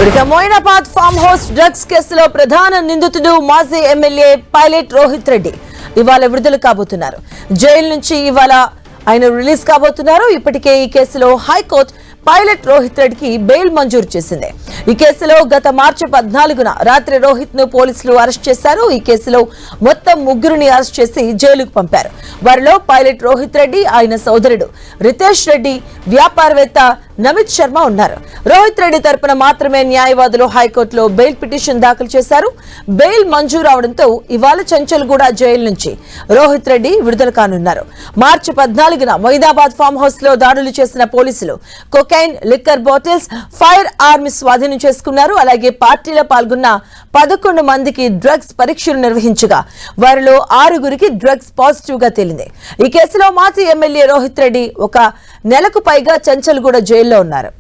Moinabad farm house drugs కేసులో ప్రధాన నిందితుడు మాజీ ఎమ్మెల్యే పైలట్ రోహిత్ రెడ్డి ఇవాళ విడుదల కాబోతున్నారు. జైలు నుంచి ఇవాళ ఆయన రిలీజ్ కాబోతున్నారు. ఇప్పటికే ఈ కేసులో హైకోర్టు పైలట్ రోహిత్ రెడ్డికి బెయిల్ మంజూరు చేసింది. ఈ కేసులో గత మార్చి 14న రాత్రి రోహిత్ ను పోలీసులు అరెస్ట్ చేశారు. ఈ కేసులో మొత్తం 3 అరెస్ట్ చేసి జైలుకు పంపారు. వారిలో పైలట్ రోహిత్ రెడ్డి, ఆయన సోదరుడు రితేష్ రెడ్డి, వ్యాపారవేత్త నమిత్ శర్మ ఉన్నారు. రోహిత్ రెడ్డి తరపున మాత్రమే న్యాయవాదులు హైకోర్టులో బెయిల్ పిటిషన్ దాఖలు చేశారు. బెయిల్ మంజూరు అవడంతో ఇవాళ చంచల్గూడ జైలు నుంచి రోహిత్ రెడ్డి విడుదల కానున్నారు. మార్చి 14న మొయినాబాద్ ఫామ్ హౌస్ లో దాడులు చేసిన పోలీసులు cocaine, liquor bottles, fire arms స్వాధీనం చేసుకున్నారు. అలాగే పార్టీలో పాల్గొన్న 11 మందికి డ్రగ్స్ పరీక్షలు నిర్వహించగా వారిలో 6గురికి డ్రగ్స్ పాజిటివ్ గా తేలింది. ఈ కేసులో మాజీ ఎమ్మెల్యే రోహిత్ రెడ్డి 1 నెలకు పైగా చంచల్గూడ జైల్లో ఉన్నారు.